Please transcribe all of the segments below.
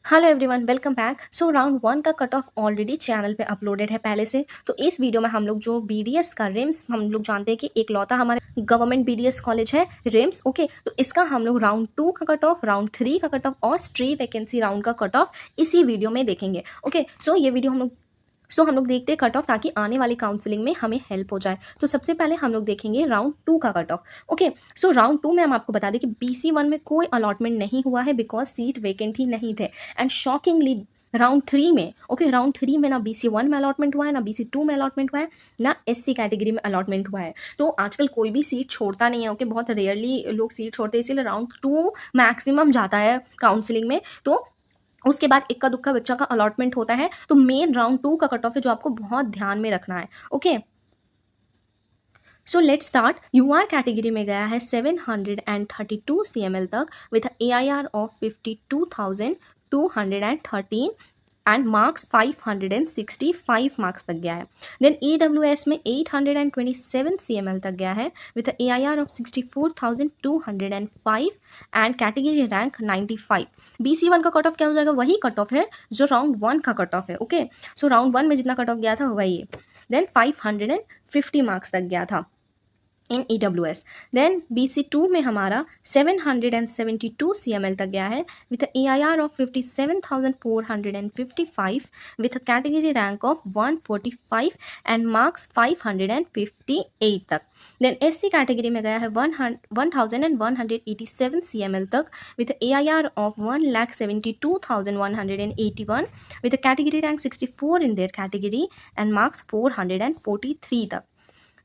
Hello everyone, welcome back. सो round one का cut of already channel पे uploaded है पहले से। तो इस वीडियो में हम लोग जो बीडीएस का रिम्स, हम लोग जानते हैं कि एक लौता हमारे गवर्नमेंट बीडीएस कॉलेज है रिम्स। ओके, तो इसका हम लोग राउंड टू का कट ऑफ, राउंड थ्री का कट ऑफ और स्ट्री वैकेंसी राउंड का कट ऑफ इसी वीडियो में देखेंगे। ओके, सो ये वीडियो हम लोग देखते हैं कट ऑफ, ताकि आने वाली काउंसलिंग में हमें हेल्प हो जाए। तो सबसे पहले हम लोग देखेंगे राउंड टू का cut of. Okay, so round to में हम आपको बता दें कि BC1 में कोई अलॉटमेंट नहीं हुआ है, बिकॉज सीट वेकेंट ही नहीं थे। एंड शॉकिंगली राउंड थ्री में, राउंड थ्री में ना BC1 में अलॉटमेंट हुआ है, ना BC2 में अलॉटमेंट हुआ है, ना SC कैटेगरी में अलॉटमेंट हुआ है। तो आजकल कोई भी सीट छोड़ता नहीं है। ओके, बहुत रेयरली लोग सीट छोड़ते हैं, इसीलिए राउंड टू मैक्सिमम जाता है काउंसलिंग में। तो उसके बाद इक्का दुक्का बच्चा का अलॉटमेंट होता है। तो मेन राउंड टू का कट ऑफ है जो आपको बहुत ध्यान में रखना है। Okay, so let's start. UR category में गया है 732 CML तक with AIR of 52,213 and marks 565 marks तक गया है। देन EWS में 827 CML तक गया है with AIR of 64,205 and category rank 95। BC1 का कट ऑफ क्या हो जाएगा? वही कट ऑफ है जो राउंड वन का कट ऑफ है। ओके, सो राउंड वन में जितना कट ऑफ गया था वही है। देन 550 मार्क्स तक गया था इन EWS। देन BC2 में हमारा 772 CML तक गया है with AIR of 57,455 with category rank of 145 and marks 558 तक। देन SC कैटेगरी में गया है 1187 CML तक with AIR of 1,72,181 with category rank 64 in their category and marks 443 तक।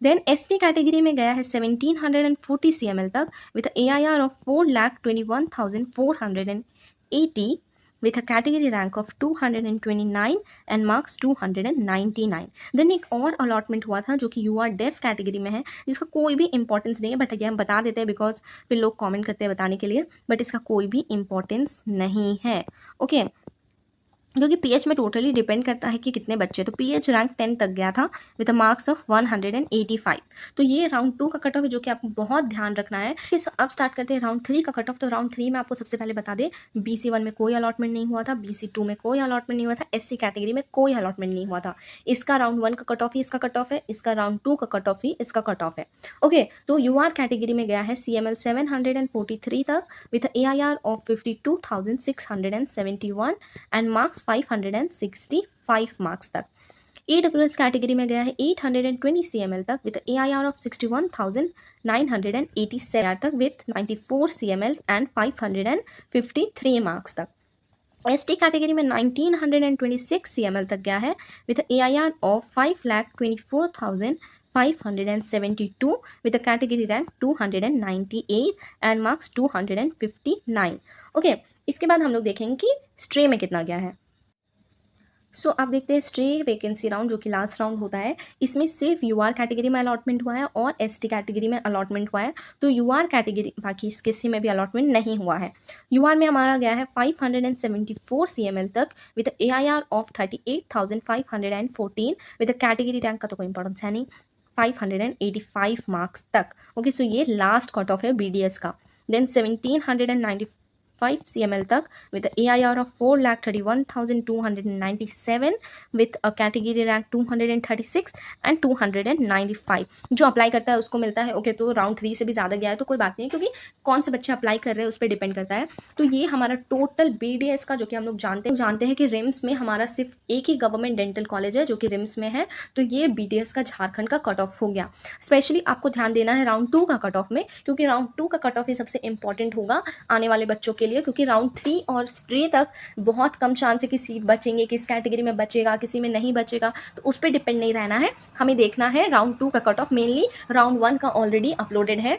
देन ST कैटेगरी में गया है 1740 CML तक with AIR of 4,21,480 with a category rank of 229 and marks 299। Then एक और अलॉटमेंट हुआ था जो कि UR डेफ कैटेगरी में है, जिसका कोई भी इंपॉर्टेंस नहीं है, बट अगेन हम बता देते हैं बिकॉज फिर लोग कमेंट करते हैं बताने के लिए, बट इसका कोई भी इंपॉर्टेंस नहीं है। ओके, क्योंकि PH में टोटली डिपेंड करता है कि कितने बच्चे। तो PH रैंक 10 तक गया था विद मार्क्स ऑफ 185। तो ये राउंड टू का कट ऑफ है जो कि आपको बहुत ध्यान रखना है। अब स्टार्ट करते हैं राउंड थ्री का कट ऑफ। तो राउंड थ्री में आपको सबसे पहले बता दें, BC1 में कोई अलॉटमेंट नहीं हुआ था, BC2 में कोई अलॉटमेंट नहीं हुआ था, SC कैटेगरी में कोई अलॉटमेंट नहीं हुआ था। इसका राउंड वन का कट ऑफ ही इसका कट ऑफ है, इसका राउंड टू का कट ऑफ ही इसका कट ऑफ है। ओके, तो UR कैटेगरी में गया है CML 743 तक with AIR of 52,671 and marks 565 marks तक। EWS कैटेगरी में गया है 820 CML तक विथ AIR ऑफ 61,987 तक विथ 94 CML एंड 553 मार्क्स तक। ST कैटेगरी में 1926 CML तक गया है with AIR of 5,24,572 with a category rank 298 and marks 259। Okay, इसके बाद हम लोग देखेंगे कि स्ट्रे में कितना गया है। सो आप देखते हैं स्ट्रे वैकेंसी राउंड जो कि लास्ट राउंड होता है, इसमें सिर्फ UR कैटेगरी में अलॉटमेंट हुआ है और ST कैटेगरी में अलॉटमेंट हुआ है। तो UR कैटेगरी, बाकी किसी में भी अलॉटमेंट नहीं हुआ है। UR में हमारा गया है 574 CML तक with AIR of 38,514 with category rank का तो कोई इंपॉर्टेंस है नहीं, 585 मार्क्स तक। ओके, सो ये लास्ट कट ऑफ है BDS का। देन 1795 CML तक with AIR of 4,31,297 with a category rank 236 and 295। जो अप्लाई करता है उसको मिलता है। ओके, तो राउंड थ्री से भी ज़्यादा गया है तो कोई बात नहीं है, क्योंकि कौन से बच्चे अप्लाई कर रहे हैं उस पर डिपेंड करता है। तो ये हमारा टोटल BDS का, जो कि हम लोग जानते हैं कि रिम्स में हमारा सिर्फ एक ही गवर्नमेंट डेंटल कॉलेज है जो कि रिम्स में है। तो ये BDS का झारखंड का कट ऑफ हो गया। स्पेशली आपको ध्यान देना है राउंड टू का कट ऑफ में, क्योंकि राउंड टू का कट ऑफ ही सबसे इंपॉर्टेंट होगा आने वाले बच्चों के लिए, क्योंकि राउंड थ्री और स्ट्रे तक बहुत कम चांस है कि सीट बचेंगे, किस कैटेगरी में बचेगा, किसी में नहीं बचेगा। तो उस पर डिपेंड नहीं रहना है, हमें देखना है राउंड टू का cut of. Mainly round one का ऑलरेडी अपलोडेड है।